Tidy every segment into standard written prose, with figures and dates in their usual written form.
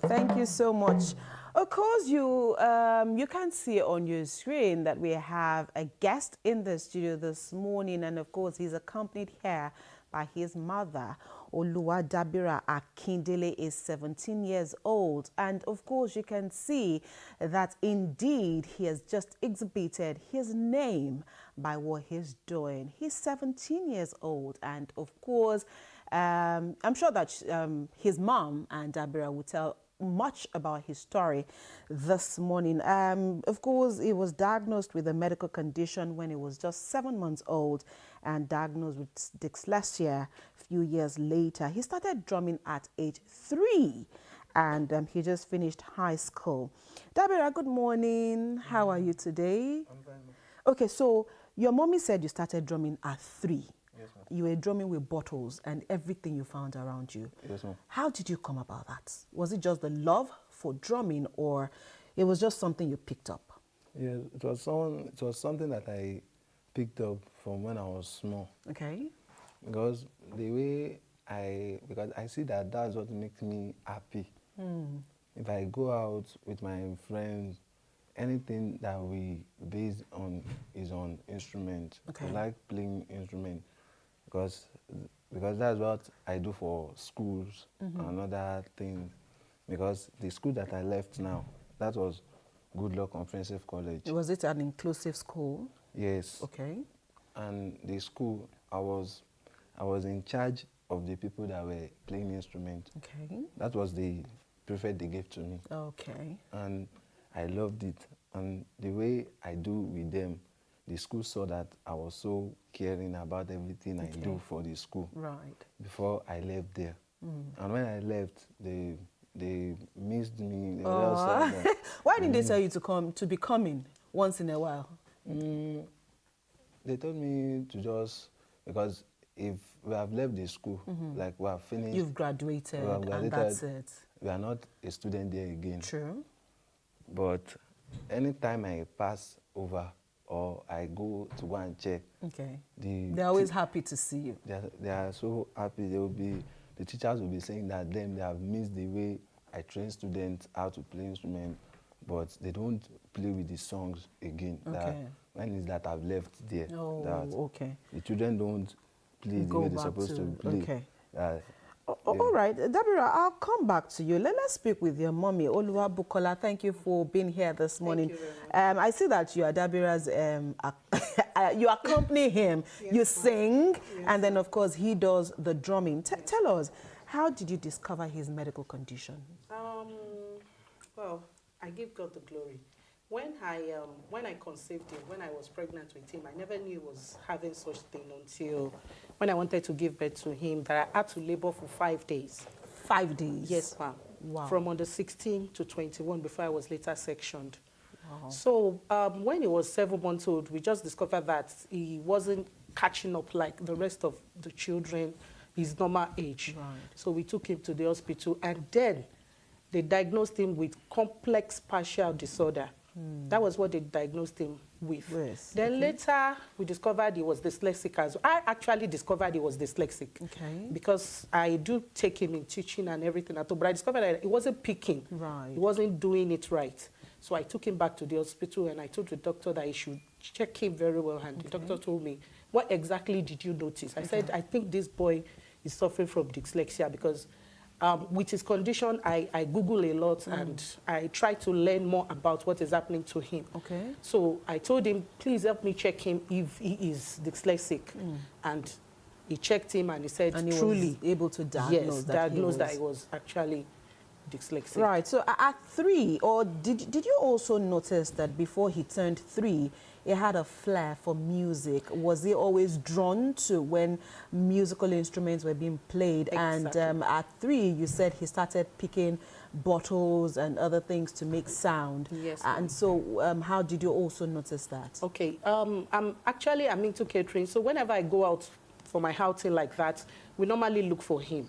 you. Thank you so much. Of course, you can see on your screen that we have a guest in the studio this morning, and of course, he's accompanied here by his mother. Oluwadabira Akindele is 17 years old, and of course, you can see that indeed he has just exhibited his name by what he's doing. He's 17 years old, and of course, I'm sure that his mom and Dabira will tell much about his story this morning. Of course, he was diagnosed with a medical condition when he was just 7 months old and diagnosed with dyslexia a few years later. He started drumming at age 3 and he just finished high school. Dabira, good morning. How are you today? I'm fine. Okay, so your mommy said you started drumming at 3. Yes, ma'am. You were drumming with bottles and everything you found around you. Yes, ma'am. How did you come about that? Was it just the love for drumming, or it was just something you picked up? Yeah, it was something that I picked up from when I was small. Okay. Because because I see that that's what makes me happy. If I go out with my friends, anything that we base on is on instrument. Okay. I like playing instrument because that's what I do for schools and other things. Because the school that I left now, that was Good Luck Comprehensive College. Was it an inclusive school? Yes. Okay. And the school, I was in charge of the people that were playing instruments. Okay. That was the prefect they gave to me. Okay. And I loved it. And the way I do with them, the school saw that I was so caring about everything I do for the school. Right. Before I left there. And when I left, they missed me. They Why didn't they tell you to be coming once in a while? They told me to just, because if we have left the school, like we have finished. You've graduated, and that's it. We are not a student there again. True. But anytime I pass over or I go to go and check, okay, they're always happy to see you. They are so happy. The teachers will be saying that they have missed the way I train students how to play instruments, but they don't play with the songs again. Okay. When is that I've left there? Oh, that okay. The children don't play the way they're supposed to play. Okay. All right, Dabira, I'll come back to you. Let's speak with your mommy, Oluwabukola. Thank you for being here this morning. Thank you very much. I see that you are Dabira's, you accompany him, yes, you sing, yes, and then of course he does the drumming. Tell us, how did you discover his medical condition? Well, I give God the glory. When I conceived him, when I was pregnant with him, I never knew he was having such thing until when I wanted to give birth to him, that I had to labor for 5 days. 5 days? Yes, ma'am. Wow. From on the 16 to 21 before I was later sectioned. Wow. So when he was 7 months old, we just discovered that he wasn't catching up like the rest of the children his normal age. Right. So we took him to the hospital, and then they diagnosed him with complex partial disorder. That was what they diagnosed him with. Yes. Then later, we discovered he was dyslexic as well. I actually discovered he was dyslexic. Okay. Because I do take him in teaching and everything at all, but I discovered that he wasn't picking. Right. He wasn't doing it right. So I took him back to the hospital, and I told the doctor that he should check him very well. And the doctor told me, what exactly did you notice? I said, I think this boy is suffering from dyslexia, because with his condition, I Google a lot and I try to learn more about what is happening to him. Okay. So I told him, please help me check him if he is dyslexic. And he checked him and he said, and he truly was able to diagnose, that he was actually dyslexic. Right. So at 3, or did you also notice that before he turned 3, he had a flair for music? Was he always drawn to when musical instruments were being played? Exactly. And at 3, you said he started picking bottles and other things to make sound. Yes. And so how did you also notice that? Okay. I'm into catering. So whenever I go out for my outing like that, we normally look for him.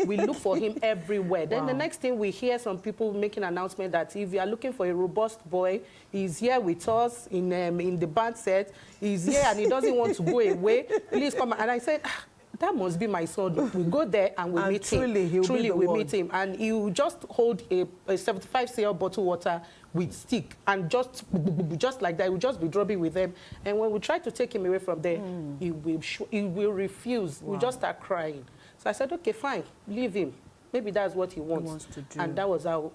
We look for him everywhere. Then the next thing we hear some people making an announcement that if you are looking for a robust boy, he's here with us in the band set. He's here and he doesn't want to go away. Please come. And I said, that must be my son. We go there and we And meet truly, him. he'll be Truly, the we one. meet him. And he will just hold a 75cl bottle water with stick and just like that. He will just be dropping with them. And when we try to take him away from there, he will refuse. Wow. We'll just start crying. So I said, okay, fine, leave him. Maybe that's what he wants to do. And that was how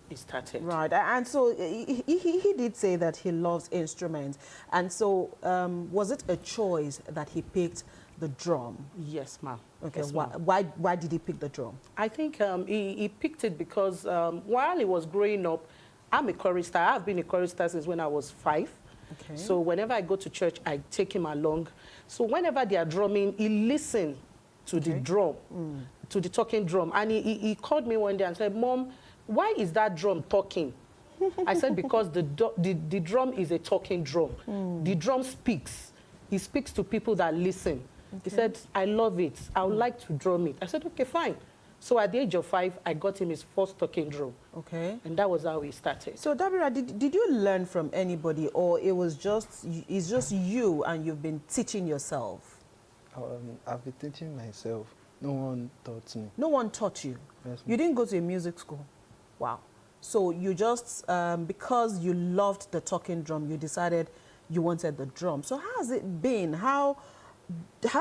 it started. Right, and so he did say that he loves instruments. And so was it a choice that he picked the drum? Yes, ma'am. Okay, Yes, why did he pick the drum? I think he picked it because while he was growing up, I'm a chorister. I've been a chorister since when I was 5. Okay. So whenever I go to church, I take him along. So whenever they are drumming, he listens to the drum, to the talking drum. And he called me one day and said, Mom, why is that drum talking? I said, because the drum is a talking drum. The drum speaks. He speaks to people that listen. Okay. He said, I love it. I would like to drum it. I said, okay, fine. So at the age of 5, I got him his first talking drum. Okay. And that was how he started. So Dabira, did you learn from anybody, or it's just you and you've been teaching yourself? I've been teaching myself. No one taught me. No one taught you? Yes, you didn't go to a music school? Wow. So you just, because you loved the talking drum, you decided you wanted the drum. So how has it been? How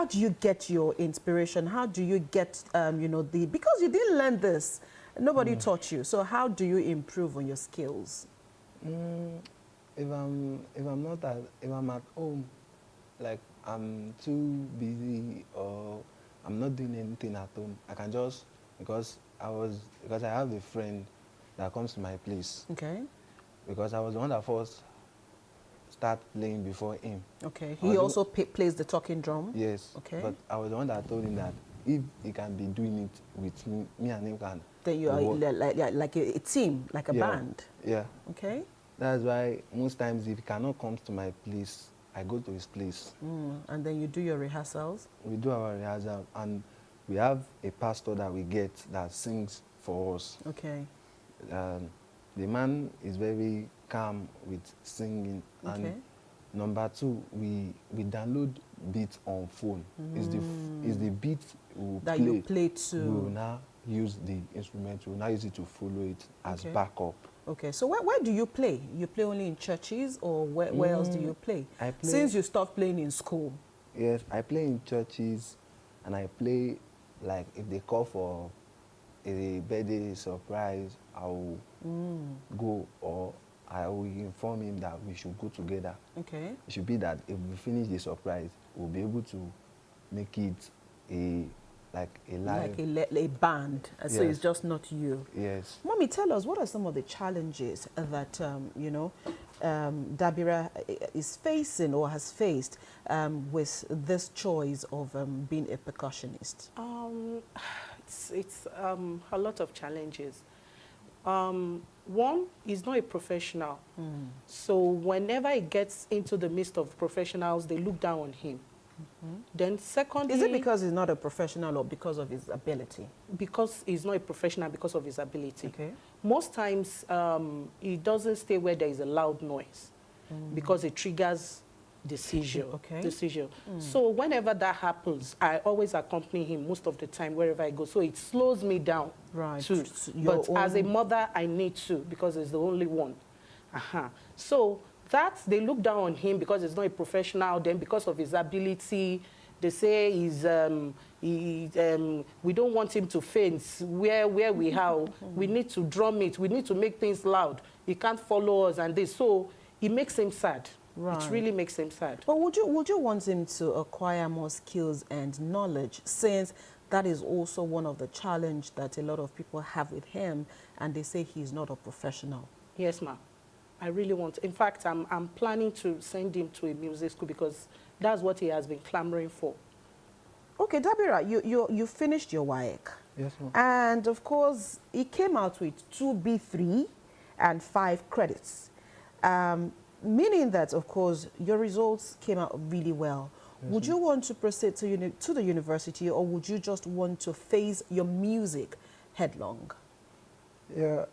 do you get your inspiration? How do you get, because you didn't learn this, nobody taught you. So how do you improve on your skills? If I'm at home, like I'm too busy or I'm not doing anything at home, I can just, because I have a friend that comes to my place. Okay. Because I was the one that first start playing before him. Okay. He also plays the talking drum? Yes. Okay. But I was the one that told him that if he can be doing it with me and him can. Then you are like a team, like a band. Yeah. Okay. That's why most times if he cannot come to my place, I go to his place. And then you do your rehearsals? We do our rehearsal, and we have a pastor that we get that sings for us. Okay. The man is very calm with singing. Okay. And number 2, we download beats on phone. Is the beat we that play, you play to. We will now use the instrument. We will now use it to follow it as backup. Okay, so where do you play? You play only in churches, or where else do you play? I play? Since you stopped playing in school. Yes, I play in churches, and I play, like, if they call for a birthday surprise, I will go, or I will inform him that we should go together. Okay. It should be that if we finish the surprise, we'll be able to make it a live... Like a band, so Yes. it's just not you. Yes. Mommy, tell us, what are some of the challenges that, Dabira is facing or has faced with this choice of being a percussionist? It's a lot of challenges. One, he's not a professional. So whenever he gets into the midst of professionals, they look down on him. Then secondly... Is it because he's not a professional or because of his ability? Because he's not a professional, because of his ability. Okay. Most times, he doesn't stay where there is a loud noise because it triggers the seizure. Okay. The seizure. So whenever that happens, I always accompany him most of the time wherever I go. So it slows me down. Right. Too. But as a mother, I need to, because it's the only one. So that they look down on him because he's not a professional. Then because of his ability, they say we don't want him to faint where we are. We need to drum it. We need to make things loud. He can't follow us and this. So it makes him sad. Right. It really makes him sad. But would you want him to acquire more skills and knowledge, since that is also one of the challenges that a lot of people have with him, and they say he's not a professional? Yes, ma'am. I really want. In fact, I'm planning to send him to a music school because that's what he has been clamoring for. Okay, Dabira, you finished your WAEC. Yes, ma'am. And of course, he came out with 2 B3 and 5 credits. Meaning that, of course, your results came out really well. Yes, would you want to proceed to the university, or would you just want to face your music headlong? Yeah,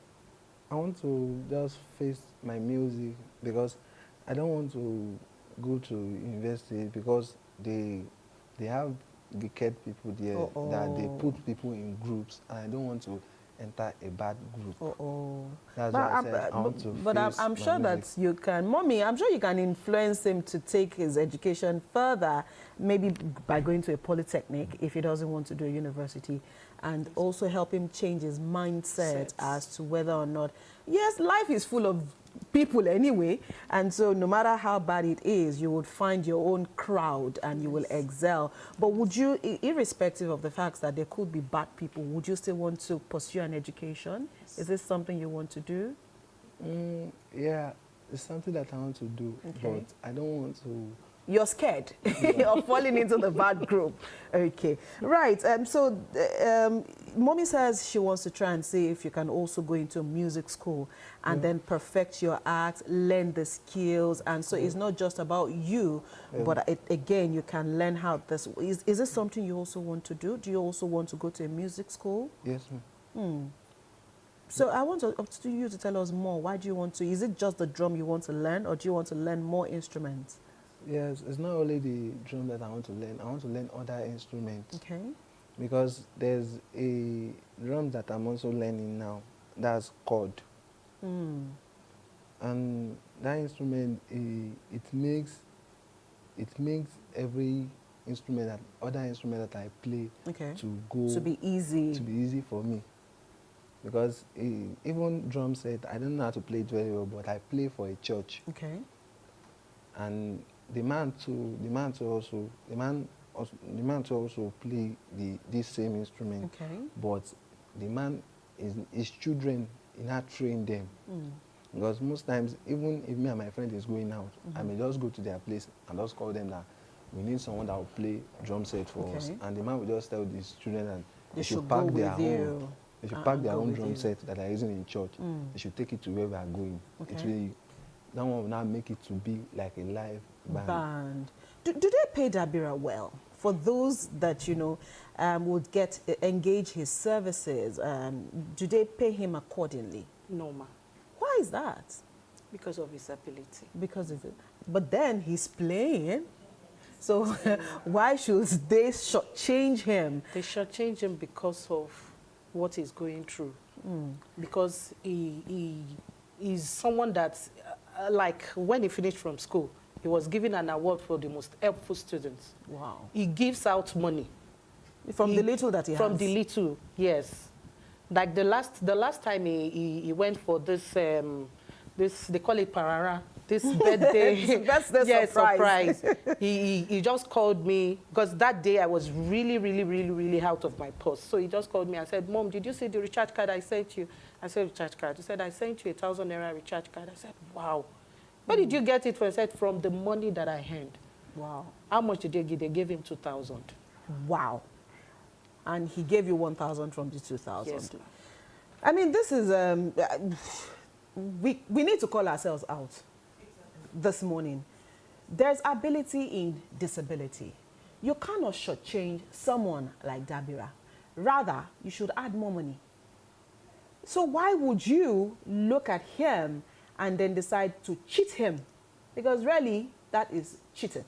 I want to just face my music because I don't want to go to university because they have wicked people there that they put people in groups, and I don't want to enter a bad group. That's why I said I want to But face I'm my sure that music. you can, Mommy, I'm sure you can influence him to take his education further, maybe by going to a polytechnic if he doesn't want to do a university, and also help him change his mindset as to whether or not, yes, life is full of people anyway, and so no matter how bad it is, you would find your own crowd and you will excel. But would you, irrespective of the fact that there could be bad people, would you still want to pursue an education? Is this something you want to do? Yeah, it's something that I want to do, but I don't want to. You're scared of falling into the bad group. Okay, right. Mommy says she wants to try and see if you can also go into music school and then perfect your act, learn the skills. And so it's not just about you, but again, you can learn how this is. Is this something you also want to do? Do you also want to go to a music school? Yes, ma'am. So I want you to tell us more. Why do you want to? Is it just the drum you want to learn, or do you want to learn more instruments? Yes, it's not only the drum that I want to learn. I want to learn other instruments. Okay. Because there's a drum that I'm also learning now. That's chord. And that instrument, it makes every instrument, other instrument that I play, to go to be easy for me. Because even drum set, I don't know how to play it very well, but I play for a church. Okay. And the man to also play this same instrument. Okay. But the man his children, he not train them. Because most times, even if me and my friend is going out, I may just go to their place and just call them that we need someone that will play drum set for us. And the man will just tell these children that they should pack their own. They should pack their own drum set that they are using in church. They should take it to where we are going. That one will now make it to be like a live band. Do they pay Dabira well? For those that, would engage his services, do they pay him accordingly? No, ma. Why is that? Because of his ability. Because of it. But then he's playing. So why should they shortchange him? They shortchange him because of what he's going through. Because he is someone that, like when he finished from school, he was given an award for the most helpful students. Wow. He gives out money. From the little that he has? From the little, yes. Like the last time he went for this, they call it parara, this birthday. That's the surprise. He just called me, because that day I was really out of my purse. So he just called me and said, Mom, did you see the recharge card I sent you? I said, recharge card. He said, I sent you 1,000 naira recharge card. I said, wow. Where did you get it from? I said, from the money that I earned. Wow. How much did they give? They gave him 2,000. Wow. And he gave you 1,000 from the 2,000. Yes, ma'am. I mean, this is, we need to call ourselves out this morning. There's ability in disability. You cannot shortchange someone like Dabira. Rather, you should add more money. So why would you look at him and then decide to cheat him? Because really, that is cheating.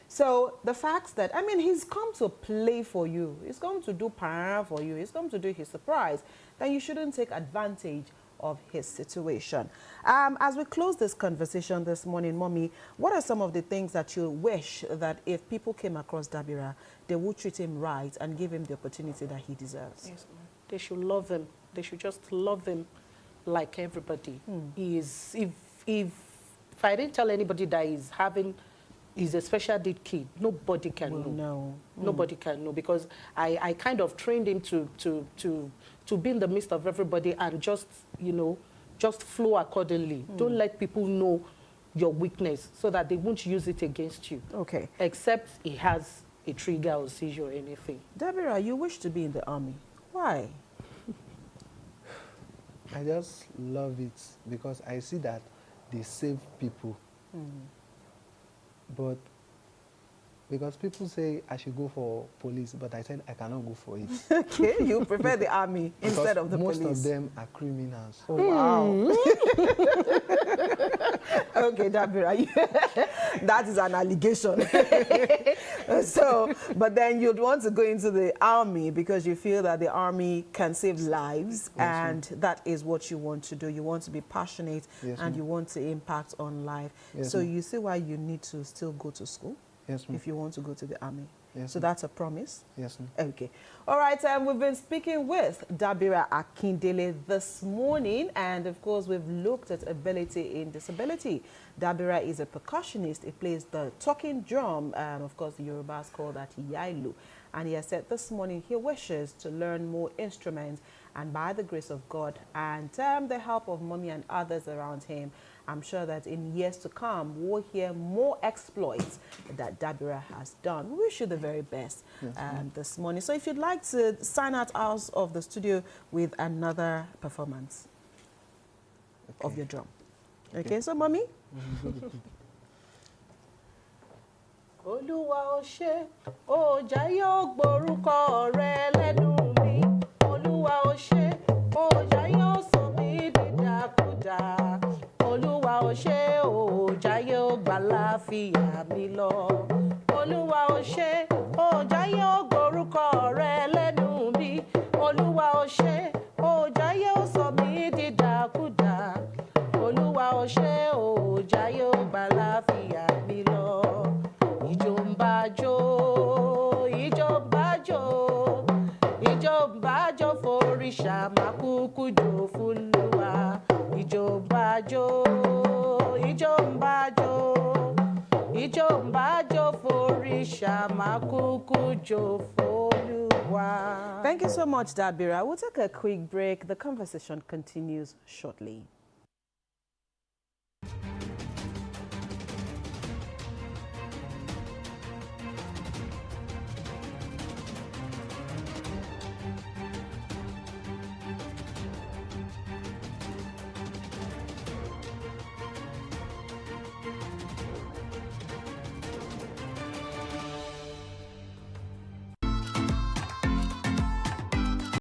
So the fact that, I mean, he's come to play for you. He's come to do para for you. He's come to do his surprise. Then you shouldn't take advantage of his situation. As we close this conversation this morning, Mommy, what are some of the things that you wish that if people came across Dabira, they would treat him right and give him the opportunity that he deserves? Yes, ma'am. They should love him. They should just love him like everybody. He is, if I didn't tell anybody that he's a special need kid, nobody can know. Nobody can know, because I kind of trained him to be in the midst of everybody and just, just flow accordingly. Don't let people know your weakness so that they won't use it against you. Okay. Except he has a trigger or seizure or anything. Dabira, you wish to be in the army. Why? I just love it because I see that they save people. But Because people say I should go for police, but I said I cannot go for it. Okay, you prefer the army instead of the most police. of them are criminals. Oh, wow. Okay, Dabira, that is an allegation. So, but then you'd want to go into the army because you feel that the army can save lives, and that is what you want to do. You want to be passionate, and you want to impact on life. So you see why you need to still go to school? Yes, ma'am. If you want to go to the army. Yes, so that's a promise? Yes, ma'am. Okay. All right, we've been speaking with Dabira Akindele this morning, and of course we've looked at ability in disability. Dabira is a percussionist. He plays the talking drum, of course the Yorubas call that Yailu. And he has said this morning he wishes to learn more instruments, and by the grace of God and the help of mommy and others around him, I'm sure that in years to come, we'll hear more exploits that Dabira has done. We wish you the very best this morning. So if you'd like to sign out of the studio with another performance of your drum. Okay, so mommy? Olúwa ó ṣé, ó jayé ó gbórúkọ rẹ lẹ́nu mi. Olúwa ó ṣé, ó jayé ó sọ mí dìdàkudà. Olúwa ó ṣé, ó jayé ó gbàlàáfíà mi lọ. Olúwa ó ṣé, ó jayé ó gbórúkọ rẹ lẹ́nu mi. Olúwa ó ṣé, ó jayé ó sọ mí dìdàkudà. Olúwa ó ṣé, ó jayé ó gbàlàáfíà mi lọ. Ìjó ń bá jó, ìjó ń bá jó, ìjó ń bá jó f'òrìṣà máa kúkú jó f'Olúwa. Ìjó ń bá jó, ìjó ń bá jó, ìjó ń bá jó f'òrìṣà máa kúkú jó f'Olúwa. Thank you so much, Dabira. We'll take a quick break. The conversation continues shortly.